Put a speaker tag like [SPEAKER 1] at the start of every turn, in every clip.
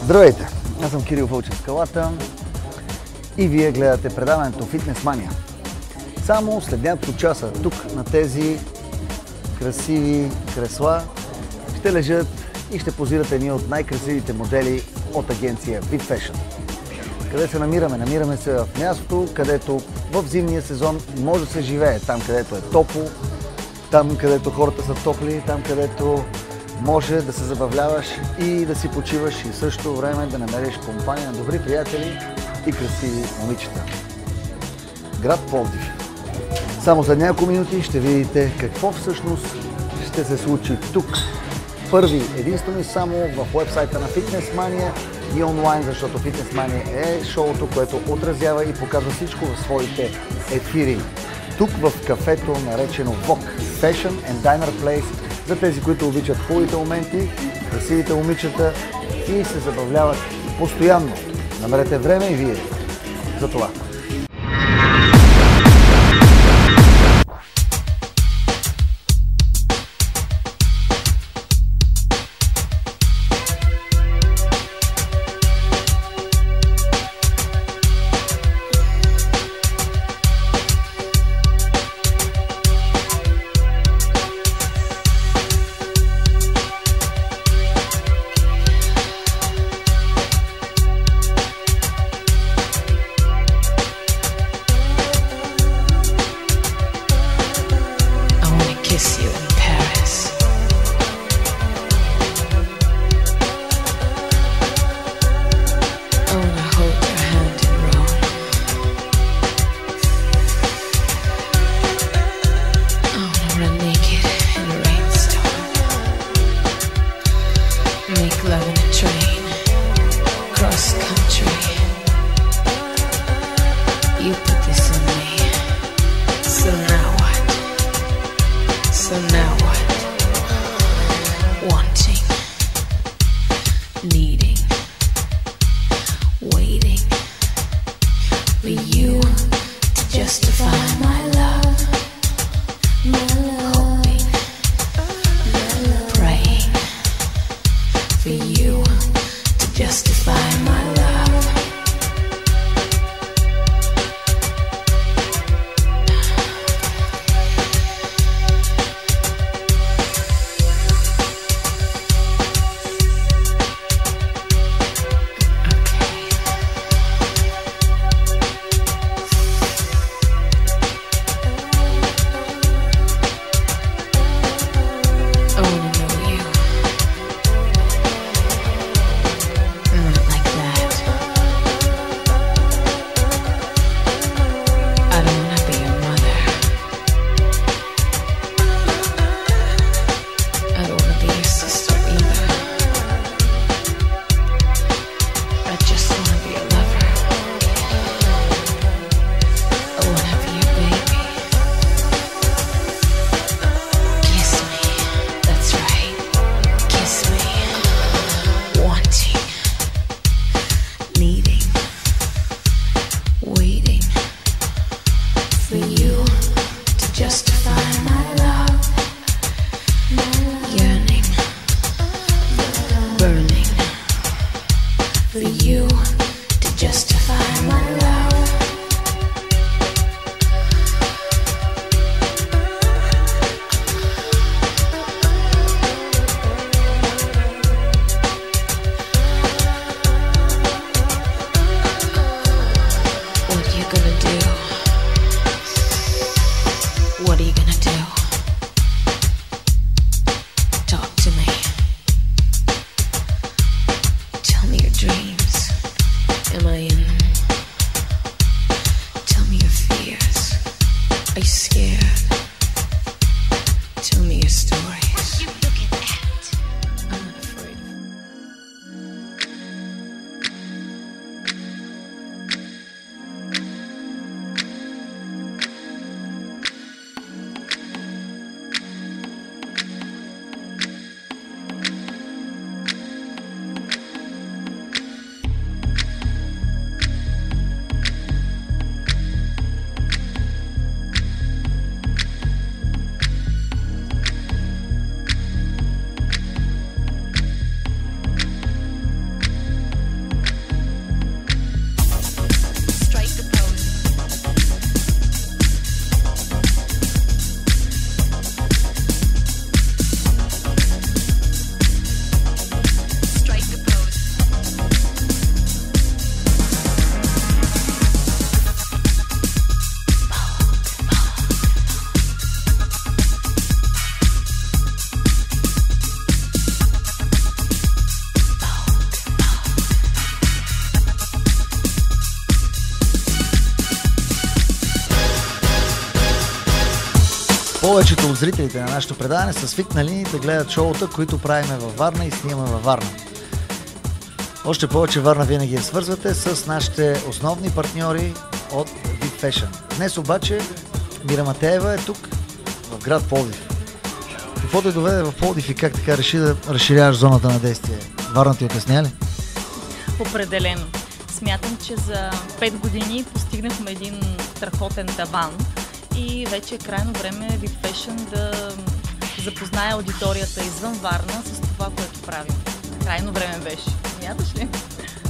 [SPEAKER 1] Здравейте, аз съм Кирил Вълчев Скалата и вие гледате предаването Фитнес Мания. Само след няколко часа тук на тези красиви кресла ще лежат и ще позират едни от най-красивите модели от агенция Fit Fashion. Къде се намираме? Намираме се в място, където в зимния сезон може да се живее. Там, където е топло, там, където хората са топли, там, където може да се забавляваш и да си почиваш и в същото време да намериш компания на добри приятели и красиви момичета. Град Пловдив. Само след няколко минути ще видите какво всъщност ще се случи тук. Първи, единствено и само в уебсайта на Fitness Mania и онлайн, защото Fitness Mania е шоуто, което отразява и показва всичко в своите ефири. Тук в кафето, наречено VOG, Fashion and Diner Place, за тези, които обичат хубавите моменти, красивите момичета и се забавляват постоянно. Намерете време и вие за това.
[SPEAKER 2] Tell me your dreams.
[SPEAKER 1] Повечето от зрителите на нашето предаване са свикнали да гледат шоута, които правиме във Варна и снимаме във Варна. Още повече Варна винаги я свързвате с нашите основни партньори от Deep Fashion. Днес обаче Мира Матеева е тук, в град Пловдив. Какво те доведе в Пловдив и как така реши да разширяваш зоната на действие? Варна ти отесня ли?
[SPEAKER 2] Определено. Смятам, че за 5 години постигнахме един страхотен таван и вече е крайно време Deep Fashion да запознае аудиторията извън Варна с това, което правим. Крайно време беше. Смяташ ли?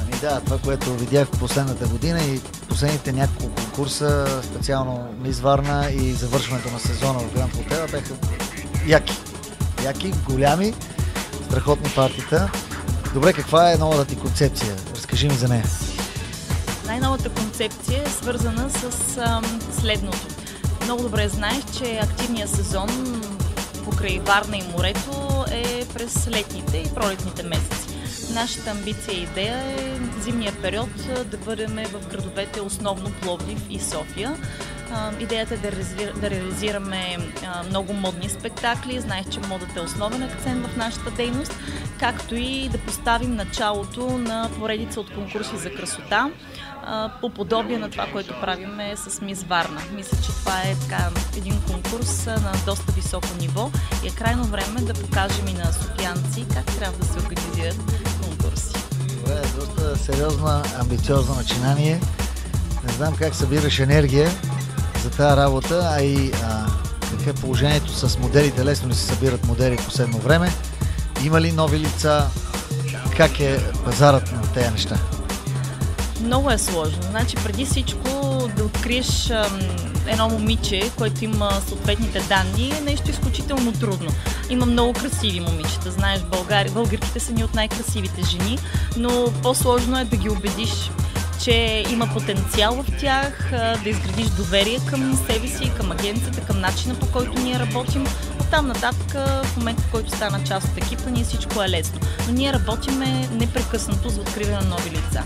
[SPEAKER 1] Ами да, това, което видях в последната година и последните няколко конкурса, специално Мис Варна и завършването на сезона в Гранд Хотела, бяха яки, голями, страхотни партита. Добре, каква е новата ти концепция? Разкажи ми за нея.
[SPEAKER 2] Най-новата концепция е свързана с следното. Много добре знаеш, че активният сезон покрай Варна и морето е през летните и пролетните месеци. Нашата амбиция и идея е зимния период да бъдем в градовете основно Пловдив и София. Идеята е да реализираме много модни спектакли. Знаеш, че модата е основен акцент в нашата дейност, както и да поставим началото на поредица от конкурси за красота, по подобие на това, което правиме с Мис Варна. Мисля, че това е един конкурс на доста високо ниво и е крайно време да покажем и на софиянци как трябва да се организират конкурси.
[SPEAKER 1] Това е доста сериозно, амбициозно начинание. Не знам как събираш енергия за тази работа, а и как е положението с моделите. Лесно ли се събират модели в последно време? Има ли нови лица? Как е пазарът на тези неща?
[SPEAKER 2] Много е сложно. Значи, преди всичко да откриеш едно момиче, което има съответните данни, е нещо изключително трудно. Има много красиви момичета. Знаеш, българките са ни от най-красивите жени, но по-сложно е да ги убедиш, че има потенциал в тях, да изградиш доверие към себе си, към агенцията, към начина, по който ние работим. Оттам нататък, в момента, в който стана част от екипа, ние всичко е лесно. Но ние работиме непрекъснато за откриване на нови лица.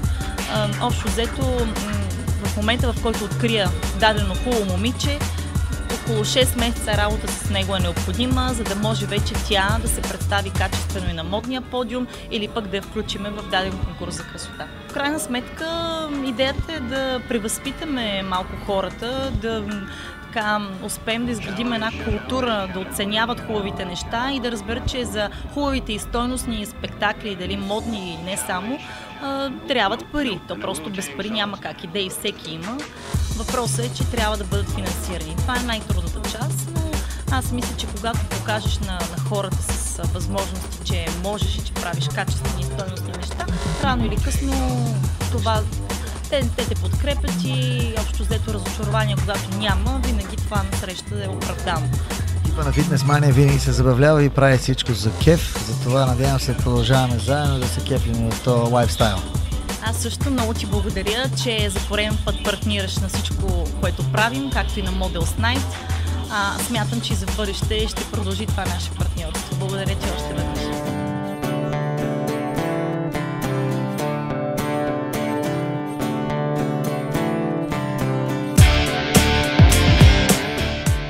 [SPEAKER 2] Общо взето, в момента, в който открия дадено хубаво момиче, около 6 месеца работа с него е необходима, за да може вече тя да се представи качествено и на модния подиум или пък да я включиме в даден конкурс за красота. В крайна сметка, идеята е да превъзпитаме малко хората, да успеем да изградим една култура, да оценяват хубавите неща и да разберат, че за хубавите и стойностни спектакли, дали модни и не само, трябват пари. То просто без пари няма как. Идеи всеки има. Въпросът е, че трябва да бъдат финансирани. Това е най-трудната част, но аз мисля, че когато покажеш на хората с възможности, че можеш и че правиш качествени и стойностни неща, рано или късно това те те подкрепят и общо взето разочарование, когато няма, винаги това насреща е оправдано.
[SPEAKER 1] Екипа на Фитнес Мания винаги се забавлява и прави всичко за кеф, затова надявам се продължаваме заедно да се кефим в този лайфстайл.
[SPEAKER 2] Аз също много ти благодаря, че за пореден път партнираш на всичко, което правим, както и на Models Night. Смятам, че и за бъдеще ще продължи това наше партньорство. Благодаря ти още веднъж.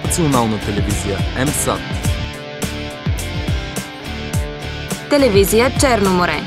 [SPEAKER 3] Национална телевизия МСАТ.
[SPEAKER 4] Телевизия Черно море.